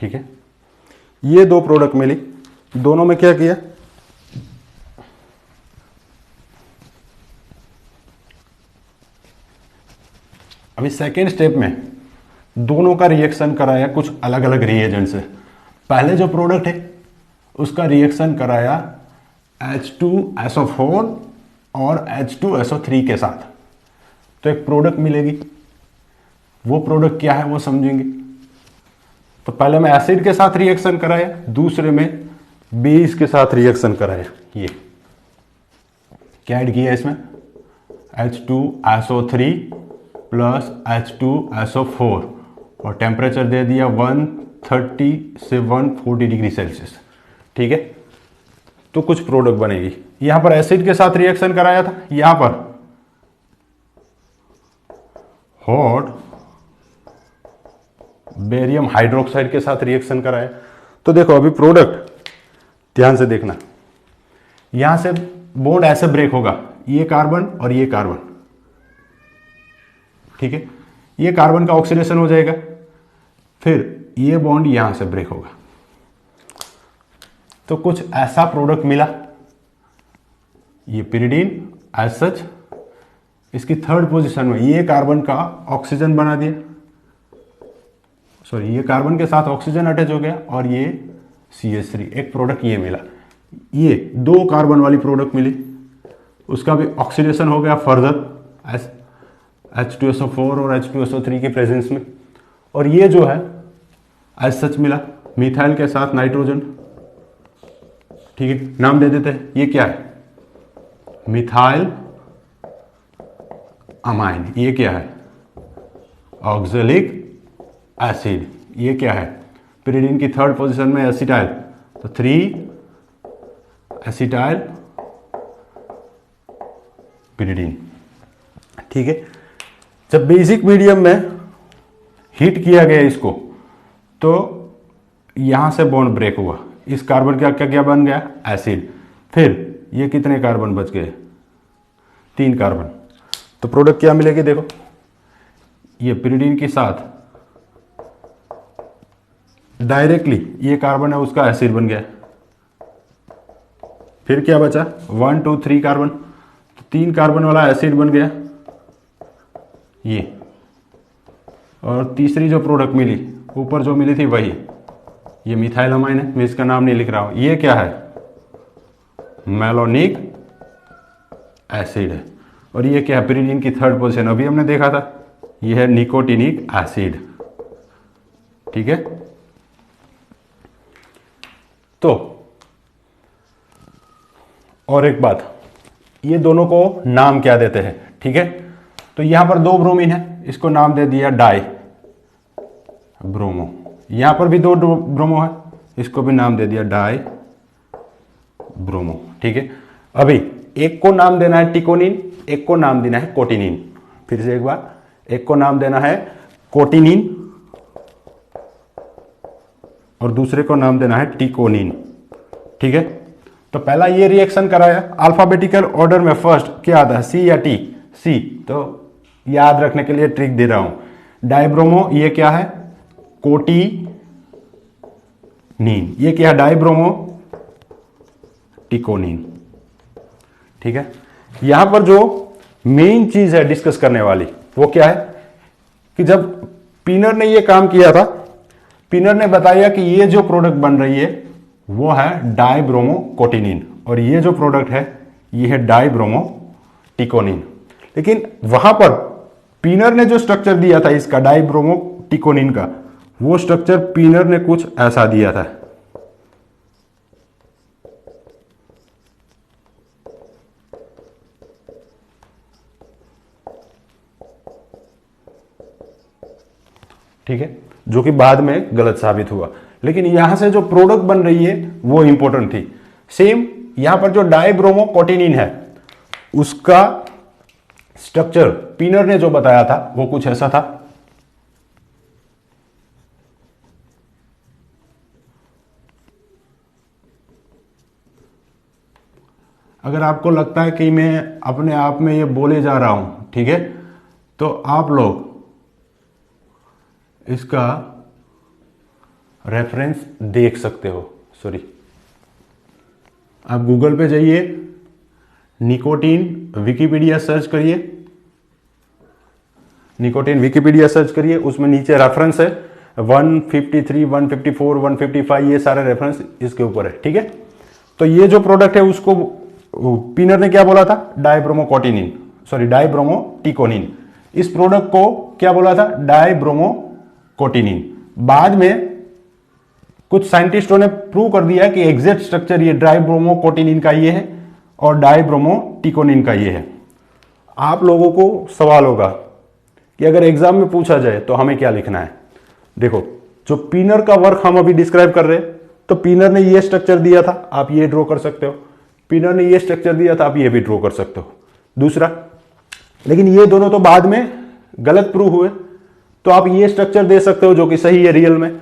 ठीक है, ये दो प्रोडक्ट मिली, दोनों में क्या किया, अभी सेकेंड स्टेप में दोनों का रिएक्शन कराया कुछ अलग अलग रिएजेंट से। पहले जो प्रोडक्ट है उसका रिएक्शन कराया H2SO4 और H2SO3 के साथ, तो एक प्रोडक्ट मिलेगी। वो प्रोडक्ट क्या है वो समझेंगे। तो पहले में एसिड के साथ रिएक्शन कराया, दूसरे में बेस के साथ रिएक्शन कराया। ये क्या ऐड किया इसमें, H2SO3 प्लस H2SO4 और टेम्परेचर दे दिया 130 से 140 डिग्री सेल्सियस। ठीक है, तो कुछ प्रोडक्ट बनेगी। यहां पर एसिड के साथ रिएक्शन कराया था, यहां पर हॉट बेरियम हाइड्रोक्साइड के साथ रिएक्शन कराया। तो देखो अभी प्रोडक्ट ध्यान से देखना, यहां से बॉन्ड ऐसे ब्रेक होगा, ये कार्बन और ये कार्बन, ठीक है, ये कार्बन का ऑक्सीडेशन हो जाएगा, फिर ये बॉन्ड यहां से ब्रेक होगा। तो कुछ ऐसा प्रोडक्ट मिला, ये पिरिडीन एज सच इसकी थर्ड पोजीशन में ये कार्बन का ऑक्सीजन बना दिया, सॉरी ये कार्बन के साथ ऑक्सीजन अटैच हो गया और ये CH3, एक प्रोडक्ट ये मिला। ये दो कार्बन वाली प्रोडक्ट मिली, उसका भी ऑक्सीडेशन हो गया फर्दर H2SO4 और H2SO3 के प्रेजेंस में। और ये जो है एज सच मिला मिथाइल के साथ नाइट्रोजन, ठीक है, नाम दे देते हैं। ये क्या है, मिथाइल अमाइन। ये क्या है, ऑक्जेलिक एसिड। ये क्या है, पिरिडीन की थर्ड पोजीशन में एसिटाइल, तो 3 एसिटाइल पिरिडीन। ठीक है, जब बेसिक मीडियम में हीट किया गया इसको, तो यहां से बॉन्ड ब्रेक हुआ, इस कार्बन का क्या क्या बन गया, एसिड। फिर ये कितने कार्बन बच गए, 3 कार्बन। तो प्रोडक्ट क्या मिलेगी, देखो ये पिरिडीन के साथ डायरेक्टली ये कार्बन है उसका एसिड बन गया। फिर क्या बचा, 1 2 3 कार्बन, तो 3 कार्बन वाला एसिड बन गया ये। और तीसरी जो प्रोडक्ट मिली, ऊपर जो मिली थी वही, ये मिथाइल अमाइन है, मैं इसका नाम नहीं लिख रहा हूं। ये क्या है, मैलोनिक एसिड है। और ये क्या है, पिरिडीन की थर्ड पोजीशन, अभी हमने देखा था, ये है निकोटिनिक एसिड। ठीक है, तो और एक बात, ये दोनों को नाम क्या देते हैं, ठीक है। तो यहां पर 2 ब्रोमीन है, इसको नाम दे दिया डाई ब्रोमो। यहां पर भी 2 ब्रोमो है, इसको भी नाम दे दिया डाई ब्रोमो। ठीक है, अभी एक को नाम देना है टिकोनिन, एक को नाम देना है कोटिनिन। फिर से एक बार, एक को नाम देना है कोटिनिन और दूसरे को नाम देना है टिकोनिन। ठीक है, तो पहला ये रिएक्शन कराया, अल्फाबेटिकल ऑर्डर में फर्स्ट क्या आता है, सी या टी, सी। तो याद रखने के लिए ट्रिक दे रहा हूं, डाइब्रोमो ये क्या है, कोटिनीन। ये क्या है, डाइब्रोमो टिकोनिन। ठीक है, यहां पर जो मेन चीज है डिस्कस करने वाली वो क्या है कि जब पिनर ने ये काम किया था, पिनर ने बताया कि ये जो प्रोडक्ट बन रही है वो है डाइब्रोमो कोटिनिन और ये जो प्रोडक्ट है ये है डाइब्रोमो टिकोनिन। लेकिन वहां पर पिनर ने जो स्ट्रक्चर दिया था इसका डाइब्रोमो टिकोनिन का, वो स्ट्रक्चर पिनर ने कुछ ऐसा दिया था। ठीक है, जो कि बाद में गलत साबित हुआ, लेकिन यहां से जो प्रोडक्ट बन रही है वो इंपॉर्टेंट थी। सेम यहां पर जो डाइब्रोमो कोटिनिन है उसका स्ट्रक्चर पिनर ने जो बताया था वो कुछ ऐसा था। अगर आपको लगता है कि मैं अपने आप में ये बोले जा रहा हूं, ठीक है, तो आप लोग इसका रेफरेंस देख सकते हो। सॉरी, आप गूगल पे जाइए, निकोटीन विकिपीडिया सर्च करिए, निकोटीन विकिपीडिया सर्च करिए, उसमें नीचे रेफरेंस है 153, 154, 155, ये सारे रेफरेंस इसके ऊपर है। ठीक है, तो ये जो प्रोडक्ट है उसको पिनर ने क्या बोला था, डाइब्रोमोकोटिनिन, सॉरी डाइब्रोमोटिकोनिन। इस प्रोडक्ट को क्या बोला था, डाइब्रोमोकोटिनिन। बाद में कुछ साइंटिस्टों ने प्रूव कर दिया कि एग्जैक्ट स्ट्रक्चर ये डाइब्रोमोकोटिनिन का ये है और डाइब्रोमोटिकोनिन का ये है। आप लोगों को सवाल होगा कि अगर एग्जाम में पूछा जाए तो हमें क्या लिखना है। देखो, जो पिनर का वर्क हम अभी डिस्क्राइब कर रहे हैं, तो पिनर ने ये स्ट्रक्चर दिया था, आप ये ड्रॉ कर सकते हो। पिनर ने ये स्ट्रक्चर दिया था, आप ये भी ड्रॉ कर सकते हो। दूसरा, लेकिन ये दोनों तो बाद में गलत प्रूव हुए, तो आप ये स्ट्रक्चर दे सकते हो जो कि सही है रियल में,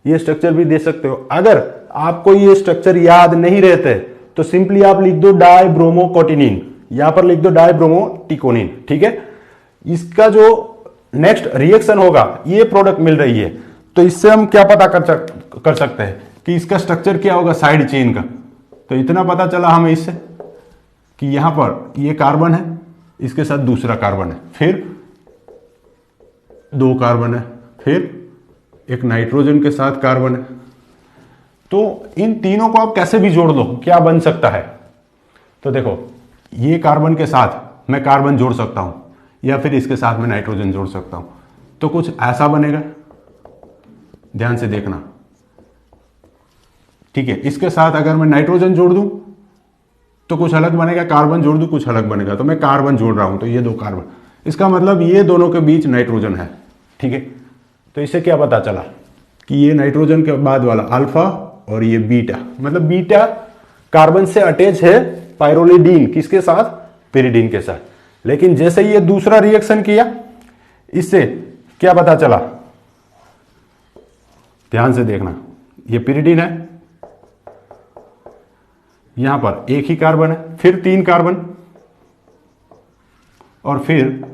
ये स्ट्रक्चर भी दे सकते हो। अगर आपको ये स्ट्रक्चर याद नहीं रहते तो सिंपली आप लिख दो डाइब्रोमोकोटिनिन, यहां पर लिख दो डाइब्रोमोटिकोनिन। ठीक है, इसका जो नेक्स्ट रिएक्शन होगा, ये प्रोडक्ट मिल रही है, तो इससे हम क्या पता कर सकते हैं कि इसका स्ट्रक्चर क्या होगा साइड चेन का। तो इतना पता चला हमें इससे कि यहां पर ये कार्बन है, इसके साथ दूसरा कार्बन है, फिर दो कार्बन है, फिर एक नाइट्रोजन के साथ कार्बन है। तो इन तीनों को आप कैसे भी जोड़ लो, क्या बन सकता है। तो देखो, ये कार्बन के साथ मैं कार्बन जोड़ सकता हूं, या फिर इसके साथ मैं नाइट्रोजन जोड़ सकता हूं, तो कुछ ऐसा बनेगा। ध्यान से देखना, ठीक है। इसके साथ अगर मैं नाइट्रोजन जोड़ दूं तो कुछ अलग बनेगा, कार्बन जोड़ दूं कुछ अलग बनेगा। तो मैं कार्बन जोड़ रहा हूं, तो ये दो कार्बन, इसका मतलब ये दोनों के बीच नाइट्रोजन है। ठीक है, तो इससे क्या पता चला कि ये नाइट्रोजन के बाद वाला अल्फा और ये बीटा, मतलब बीटा कार्बन से अटैच है पाइरोलिडीन, किसके साथ, पिरिडीन के साथ। लेकिन जैसे ये दूसरा रिएक्शन किया, इससे क्या पता चला, ध्यान से देखना, ये पिरिडीन है, यहां पर एक ही कार्बन है, फिर तीन कार्बन, और फिर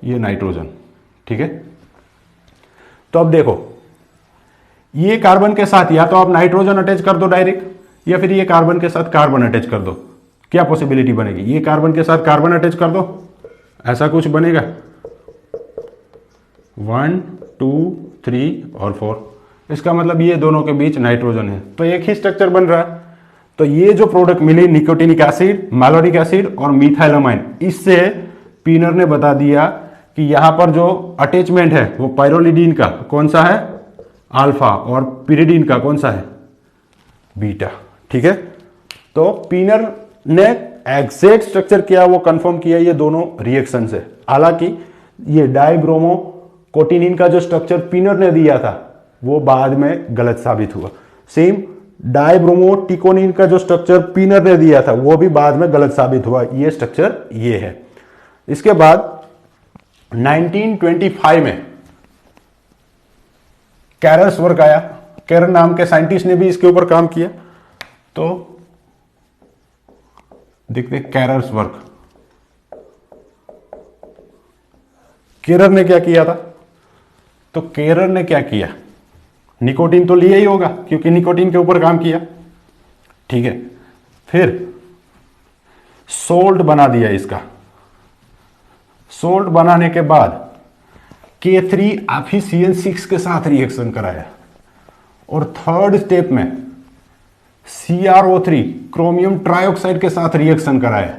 ये नाइट्रोजन। ठीक है, तो अब देखो, ये कार्बन के साथ या तो आप नाइट्रोजन अटैच कर दो डायरेक्ट, या फिर ये कार्बन के साथ कार्बन अटैच कर दो। क्या पॉसिबिलिटी बनेगी, ये कार्बन के साथ कार्बन अटैच कर दो, ऐसा कुछ बनेगा, 1 2 3 और 4, इसका मतलब ये दोनों के बीच नाइट्रोजन है, तो एक ही स्ट्रक्चर बन रहा है। तो ये जो प्रोडक्ट मिली, निकोटिनिक एसिड, मैलोनिक एसिड और मिथाइलामाइन, इससे पिनर ने बता दिया कि यहां पर जो अटैचमेंट है वो पाइरोलिडीन का कौन सा है, अल्फा, और पिरिडीन का कौन सा है, बीटा। ठीक है, तो पिनर ने एग्जैक्ट स्ट्रक्चर किया, वो कंफर्म किया ये दोनों रिएक्शन से। हालांकि ये डाइब्रोमोकोटिनिन का जो स्ट्रक्चर पिनर ने दिया था वो बाद में गलत साबित हुआ। सेम डाइब्रोमोटिकोनिन का जो स्ट्रक्चर पिनर ने दिया था वो भी बाद में गलत साबित हुआ, ये स्ट्रक्चर ये है। इसके बाद 1925 में कैरर्स वर्क आया, कैरर नाम के साइंटिस्ट ने भी इसके ऊपर काम किया। तो देखते कैरर्स वर्क, केरर ने क्या किया था, तो केरर ने क्या किया, निकोटीन तो लिया ही होगा क्योंकि निकोटीन के ऊपर काम किया। ठीक है, फिर सोल्ट बना दिया इसका, सोल्ट बनाने के बाद K3 FeCN6 के साथ रिएक्शन कराया, और थर्ड स्टेप में CrO3 क्रोमियम ट्राइऑक्साइड के साथ रिएक्शन कराया,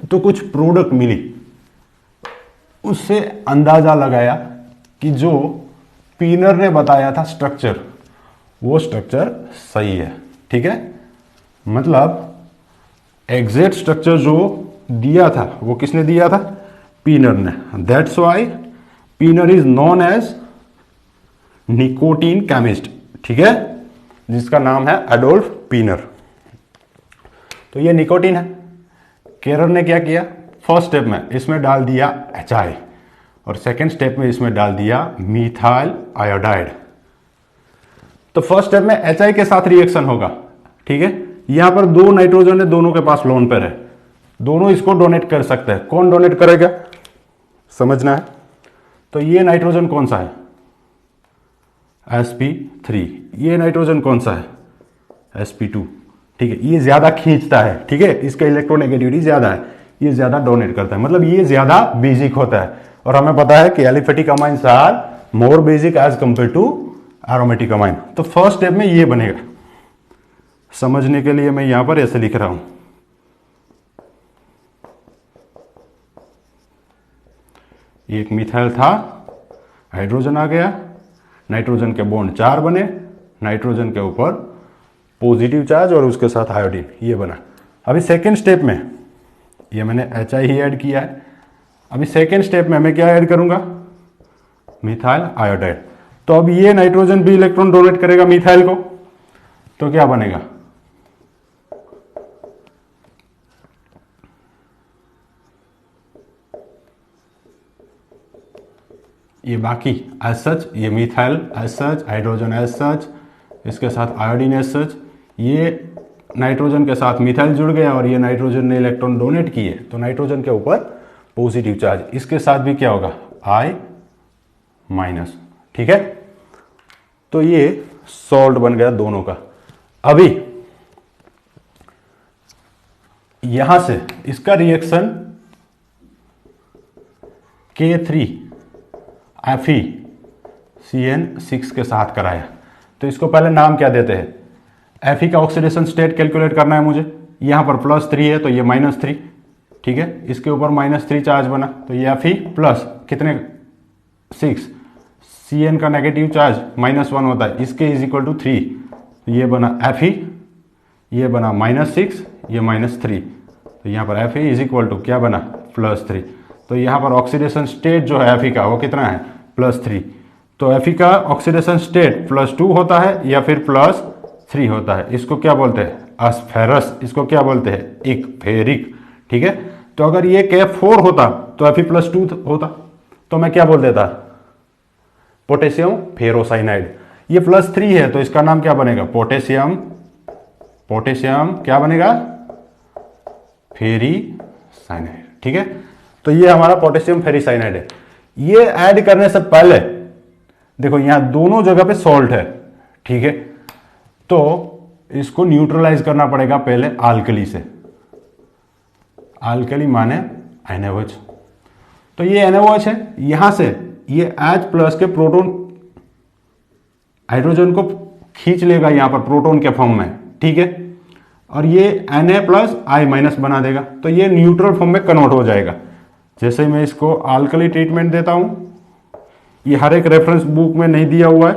तो कुछ प्रोडक्ट मिली। उससे अंदाजा लगाया कि जो पिनर ने बताया था स्ट्रक्चर, वो स्ट्रक्चर सही है। ठीक है, मतलब एग्जैक्ट स्ट्रक्चर जो दिया था वो किसने दिया था, पिनर ने। That's why Pinner is known as nicotine chemist. ठीक है, जिसका नाम है एडोल्फ पिनर। तो ये निकोटीन है। केरर ने क्या किया, फर्स्ट स्टेप में इसमें डाल दिया HI, और सेकेंड स्टेप में इसमें डाल दिया मिथाइल आयोडाइड। तो फर्स्ट स्टेप में HI के साथ रिएक्शन होगा। ठीक है, यहां पर दो नाइट्रोजन है, दोनों के पास लोन पेयर है, दोनों इसको डोनेट कर सकते हैं। कौन डोनेट करेगा समझना है। तो ये नाइट्रोजन कौन सा है, sp3, ये नाइट्रोजन कौन सा है sp2, ठीक है, ये ज्यादा खींचता है, ठीक है, इसका इलेक्ट्रोनेगेटिविटी ज्यादा है, ये ज्यादा डोनेट करता है, मतलब ये ज्यादा बेसिक होता है। और हमें पता है कि aliphatic amines are more basic as compare to aromatic amine. तो फर्स्ट स्टेप में ये बनेगा, समझने के लिए मैं यहां पर ऐसे लिख रहा हूं, एक मिथाइल था, हाइड्रोजन आ गया, नाइट्रोजन के बॉन्ड 4 बने, नाइट्रोजन के ऊपर पॉजिटिव चार्ज और उसके साथ आयोडीन, ये बना। अभी सेकेंड स्टेप में ये मैंने HI ही ऐड किया है। अभी सेकेंड स्टेप में मैं क्या ऐड करूंगा, मिथाइल आयोडाइड। तो अब ये नाइट्रोजन भी इलेक्ट्रॉन डोनेट करेगा मिथाइल को, तो क्या बनेगा, ये बाकी एज सच, ये methyl as such, hydrogen as such, इसके साथ आयोडीन एज सच, ये नाइट्रोजन के साथ मिथाइल जुड़ गया और ये नाइट्रोजन ने इलेक्ट्रॉन डोनेट किए, तो नाइट्रोजन के ऊपर पॉजिटिव चार्ज, इसके साथ भी क्या होगा I-, ठीक है। तो ये सॉल्ट बन गया दोनों का। अभी यहां से इसका रिएक्शन K3FeCN6 के साथ कराया, तो इसको पहले नाम क्या देते हैं, Fe का ऑक्सीडेशन स्टेट कैलकुलेट करना है मुझे। यहां पर +3 है तो ये -3, ठीक है, इसके ऊपर -3 चार्ज बना, तो ये Fe प्लस कितने 6, Cn का नेगेटिव चार्ज -1 होता है, इसके इज इक्वल टू 3, तो ये बना Fe, ये बना -6, ये -3, तो यहाँ पर Fe इज इक्वल टू क्या बना +3। तो यहाँ पर ऑक्सीडेशन स्टेट जो है Fe का वो कितना है +3, तो Fe का ऑक्सीडेशन स्टेट +2 होता है या फिर +3 होता है, इसको क्या बोलते हैं अस्फेरस, इसको क्या बोलते हैं एक फेरिक, ठीक है। तो अगर ये K4 होता तो Fe +2 होता, तो मैं क्या बोल देता पोटेशियम फेरोसाइनाइड। ये +3 है तो इसका नाम क्या बनेगा पोटेशियम क्या बनेगा फेरीसाइनाइड, ठीक है। तो ये हमारा पोटेशियम फेरीसाइनाइड है। ये ऐड करने से पहले देखो यहां दोनों जगह पे सॉल्ट है, ठीक है, तो इसको न्यूट्रलाइज करना पड़ेगा पहले आल्कली से, आल्कली माने NaOH, तो ये NaOH है, यहां से ये H+ के प्रोटॉन हाइड्रोजन को खींच लेगा यहां पर प्रोटॉन के फॉर्म में, ठीक है, और ये Na+I- बना देगा, तो ये न्यूट्रल फॉर्म में कन्वर्ट हो जाएगा। जैसे मैं इसको आल्कली ट्रीटमेंट देता हूं, ये हर एक रेफरेंस बुक में नहीं दिया हुआ है,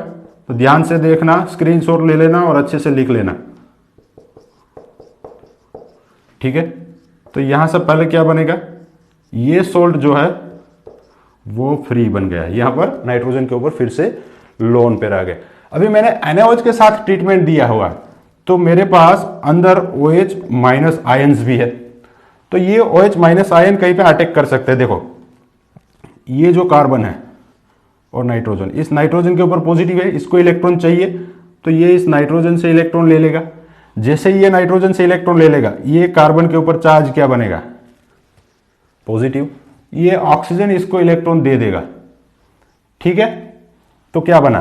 तो ध्यान से देखना, स्क्रीनशॉट ले लेना और अच्छे से लिख लेना, ठीक है। तो यहां से पहले क्या बनेगा, ये सोल्ट जो है वो फ्री बन गया, यहां पर नाइट्रोजन के ऊपर फिर से लोन पे रह गए। अभी मैंने NaOH के साथ ट्रीटमेंट दिया हुआ, तो मेरे पास अंदर OH- आयंस भी है, तो ये OH- आयन कहीं पे अटैक कर सकते हैं। देखो ये जो कार्बन है और नाइट्रोजन, इस नाइट्रोजन के ऊपर पॉजिटिव है, इसको इलेक्ट्रॉन चाहिए, तो ये इस नाइट्रोजन से इलेक्ट्रॉन ले लेगा। जैसे ये नाइट्रोजन से इलेक्ट्रॉन ले लेगा, ये कार्बन के ऊपर चार्ज क्या बनेगा पॉजिटिव, ये ऑक्सीजन इसको इलेक्ट्रॉन दे देगा, ठीक है। तो क्या बना,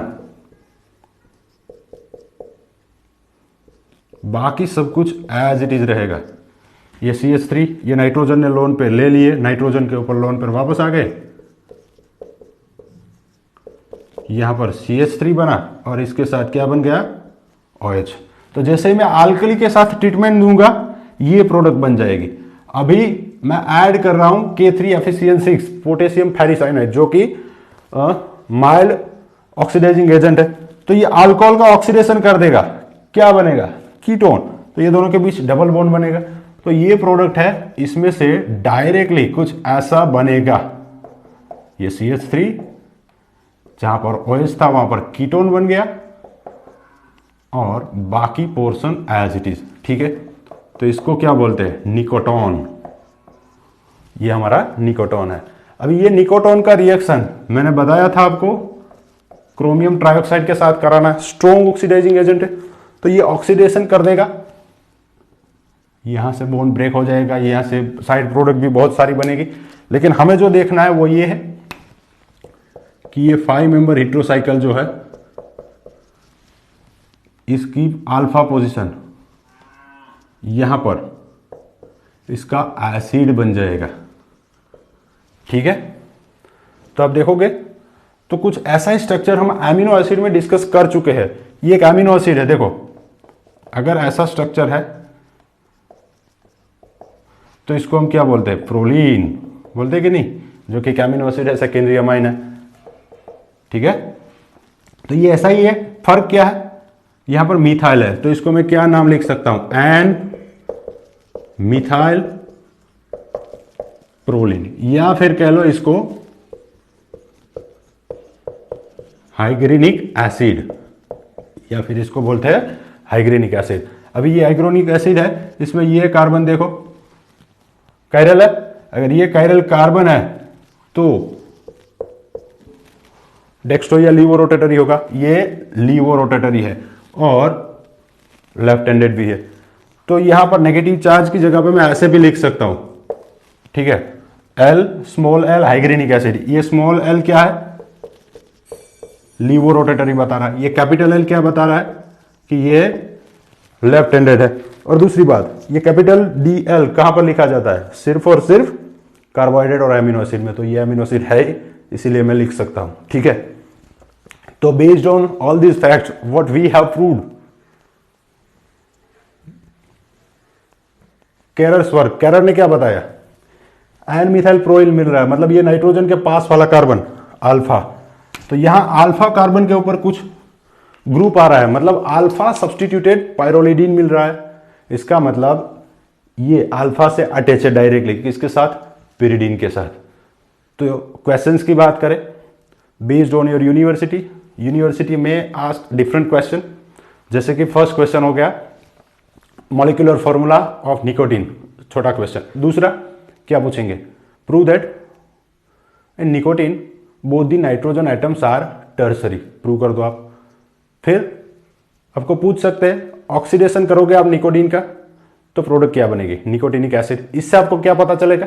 बाकी सब कुछ एज इट इज रहेगा। ये CH3, ये नाइट्रोजन ने लोन पे ले लिए, नाइट्रोजन के ऊपर लोन पर वापस आ गए, यहां पर CH3 बना और इसके साथ क्या बन गया OH। तो जैसे ही मैं आल्कली के साथ ट्रीटमेंट दूंगा ये प्रोडक्ट बन जाएगी। अभी मैं ऐड कर रहा हूं K3FeCN6 पोटेशियम फेरिसाइनाइड, जो कि माइल्ड ऑक्सीडाइजिंग एजेंट है, तो ये अल्कोहल का ऑक्सीडेशन कर देगा, क्या बनेगा कीटोन, तो ये दोनों के बीच डबल बॉन्ड बनेगा। तो ये प्रोडक्ट है, इसमें से डायरेक्टली कुछ ऐसा बनेगा, ये CH3 जहां पर OH था वहां पर कीटोन बन गया और बाकी पोर्शन एज इट इज, ठीक है। तो इसको क्या बोलते हैं निकोटोन, ये हमारा निकोटोन है। अभी ये निकोटोन का रिएक्शन मैंने बताया था आपको, क्रोमियम ट्राइऑक्साइड के साथ कराना, स्ट्रॉन्ग ऑक्सीडाइजिंग एजेंट है, तो ये ऑक्सीडेशन कर देगा, यहां से बॉन्ड ब्रेक हो जाएगा, यहां से साइड प्रोडक्ट भी बहुत सारी बनेगी। लेकिन हमें जो देखना है वो ये है कि ये 5 मेंबर हेटेरोसाइकिल जो है इसकी अल्फा पोजीशन यहां पर इसका एसिड बन जाएगा। ठीक है, तो आप देखोगे तो कुछ ऐसा ही स्ट्रक्चर हम एमिनो एसिड में डिस्कस कर चुके हैं। ये एक एमिनो एसिड है, देखो अगर ऐसा स्ट्रक्चर है तो इसको हम क्या बोलते हैं, प्रोलीन बोलते हैं कि नहीं, जो कि एमिनो एसिड है, सेकेंडरी अमाइन है। ठीक है, तो ये ऐसा ही है। फर्क क्या है, यहां पर मिथाइल है तो इसको मैं क्या नाम लिख सकता हूं, एन मिथाइल प्रोलीन, या फिर कह लो इसको हाइग्रेनिक एसिड, या फिर इसको बोलते हैं हाइग्रेनिक एसिड। अभी ये हाइग्रेनिक एसिड है, इसमें ये कार्बन देखो कायरल है, अगर ये कायरल कार्बन है तो डेक्स्ट्रो या लीवो रोटेटरी होगा, ये लीवो रोटेटरी है और लेफ्ट हैंडेड भी है। तो यहां पर नेगेटिव चार्ज की जगह पे मैं ऐसे भी लिख सकता हूं। ठीक है, एल स्मॉल एल हाइग्रेनिक एसिड, ये स्मॉल एल क्या है, लीवो रोटेटरी बता रहा है, ये कैपिटल एल क्या बता रहा है कि ये लेफ्ट हैंडेड है। और दूसरी बात, ये कैपिटल डी एल कहां पर लिखा जाता है, सिर्फ और सिर्फ कार्बोहाइड्रेट और एमिनो एसिड में, तो ये एमिनो एसिड है इसीलिए मैं लिख सकता हूं। ठीक है, तो based on all this facts what we have proved, Karrer's work, Karrer ने क्या बताया, एन मिथाइल प्रोइल मिल रहा है, मतलब ये नाइट्रोजन के पास वाला कार्बन अल्फा, तो यहां अल्फा कार्बन के ऊपर कुछ ग्रुप आ रहा है, मतलब अल्फा सब्सटीट्यूटेड पायरोलिडीन मिल रहा है। इसका मतलब ये अल्फा से अटैच है डायरेक्टली, किसके साथ, पिरिडीन के साथ। तो क्वेश्चंस की बात करें, बेस्ड ऑन योर यूनिवर्सिटी में आस्क डिफरेंट क्वेश्चन, जैसे कि फर्स्ट क्वेश्चन हो गया मॉलिक्यूलर फॉर्मूला ऑफ निकोटीन, छोटा क्वेश्चन। दूसरा क्या पूछेंगे, prove that in nicotine both the nitrogen atoms are tertiary, prove कर दो आप। फिर आपको पूछ सकते हैं ऑक्सीडेशन करोगे आप निकोटीन का तो प्रोडक्ट क्या बनेगी, निकोटिनिक एसिड। इससे आपको क्या पता चलेगा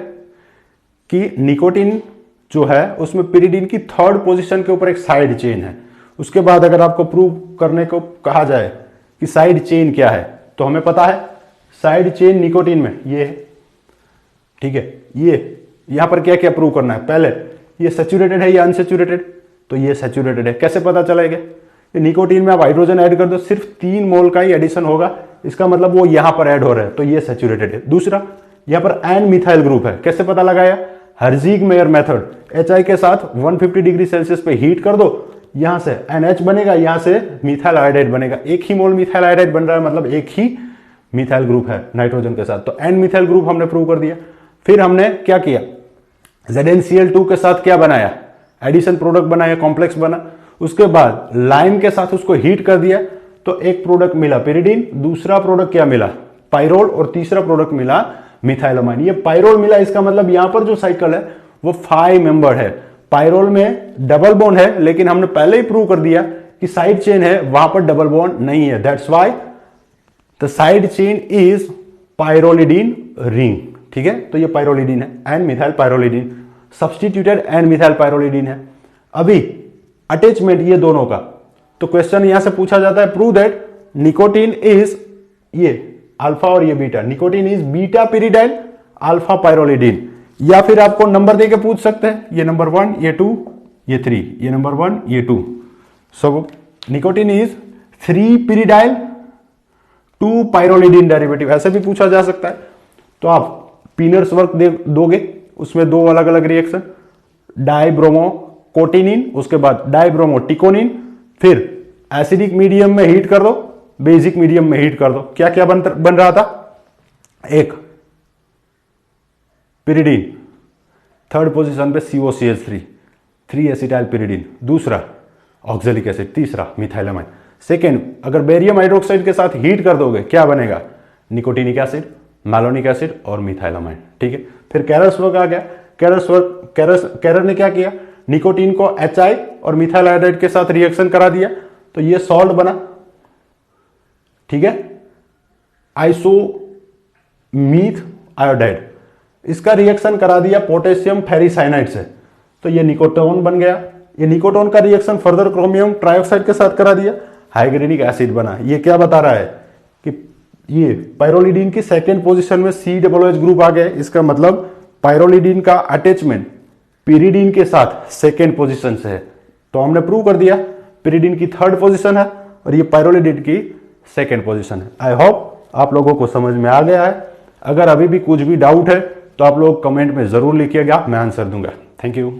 कि निकोटीन जो है उसमें पिरिडीन की थर्ड पोजीशन के ऊपर एक साइड चेन है। उसके बाद अगर आपको प्रूव करने को कहा जाए कि साइड चेन क्या है, तो हमें पता है साइड चेन निकोटीन में ये है। ठीक है, ये यहां पर क्या क्या प्रूव करना है, पहले ये सैचुरेटेड है या अनसैचुरेटेड, तो ये सैचुरेटेड है। कैसे पता चलेगा, निकोटीन में आप हाइड्रोजन ऐड कर दो, सिर्फ 3 मोल का ही एडिशन होगा, इसका मतलब वो यहां पर ऐड हो रहा है, तो ये सैचुरेटेड है। दूसरा, यहां पर एन मिथाइल ग्रुप है, कैसे पता लगाया, हर्जिग मेयर मेथड, HI के साथ 150 डिग्री सेल्सियस पे हीट कर दो, यहां से NH बनेगा, यहां से मिथाइल आयोडाइड बनेगा, एक ही मोल मिथाइल आयोडाइड बन रहा है, मतलब एक ही मिथाइल ग्रुप है नाइट्रोजन के साथ, तो एन मिथाइल ग्रुप हमने प्रूव कर दिया। फिर हमने क्या किया, ZnCl2 के साथ क्या बनाया, एडिशन प्रोडक्ट बनाया, कॉम्प्लेक्स बना। उसके बाद लाइम के साथ उसको हीट कर दिया तो एक प्रोडक्ट मिला पिरिडीन, दूसरा प्रोडक्ट क्या मिला, पाइरोल, और तीसरा प्रोडक्ट मिला मिथाइलमाइन। ये पाइरोल मिला, इसका मतलब यहां पर जो साइकिल है वो 5 मेंबर है। पाइरोल में डबल बॉन्ड है, लेकिन हमने पहले ही प्रूव कर दिया कि साइड चेन है, वहां पर डबल बॉन्ड नहीं है, that's why the side chain is pyrrolidine ring. ठीक है, तो ये पाइरोलिडीन है, N methyl pyrrolidine, substituted N methyl pyrrolidine है। अभी अटैचमेंट ये दोनों का, तो क्वेश्चन यहां से पूछा जाता है, प्रूव दैट निकोटीन इज, ये अल्फा और ये beta, nicotine is beta pyridyl alpha pyrrolidine. या फिर आपको नंबर देके पूछ सकते हैं, ये नंबर 1, ये 2, ये 3, ये नंबर 1, ये 2, सो निकोटीन इज 3 पिरिडाइल 2 पाइरोलिडीन डेरिवेटिव, ऐसे भी पूछा जा सकता है। तो आप पीनर्स वर्क दोगे, उसमें 2 अलग अलग रिएक्शन, डाइब्रोमो कोटिनिन, उसके बाद डाइब्रोमो टिकोनिन, फिर एसिडिक मीडियम में हीट कर दो, बेसिक मीडियम में हीट कर दो, क्या क्या बन रहा था, एक पिरिडीन, थर्ड पोजीशन पे COCH3, 3 एसिटाइल पिरिडीन, दूसरा ऑक्जेलिक एसिड, तीसरा मिथाइलमाइन। सेकेंड, अगर बेरियम हाइड्रोक्साइड के साथ हीट कर दोगे क्या बनेगा, निकोटिनिक एसिड, मैलोनिक एसिड और मिथाइलमाइन। ठीक है, फिर कैरर्स वर्क आ गया। कैरर ने क्या किया, निकोटीन को HI और मिथाइल आयोडाइड के साथ रिएक्शन करा दिया, तो ये सॉल्ट बना। ठीक है, आइसोमीथ आयोडाइड, इसका रिएक्शन करा दिया पोटेशियम फेरिसाइनाइड से, तो ये निकोटोन बन गया। ये निकोटोन का रिएक्शन फर्दर क्रोमियम ट्राइऑक्साइड के साथ करा दिया, हाइग्रेनिक एसिड बना। ये क्या बता रहा है कि ये पायरोलिडीन की सेकेंड पोजीशन में COOH ग्रुप आ गया। इसका मतलब पायरोलिडीन का अटैचमेंट पिरिडीन के साथ सेकेंड पोजीशन से है। तो हमने प्रूव कर दिया पिरिडीन की थर्ड पोजीशन है और ये पायरोलिडीन की सेकेंड पोजीशन है। आई होप आप लोगों को समझ में आ गया है। अगर अभी भी कुछ भी डाउट है तो आप लोग कमेंट में जरूर लिखिएगा, मैं आंसर दूंगा। Thank you.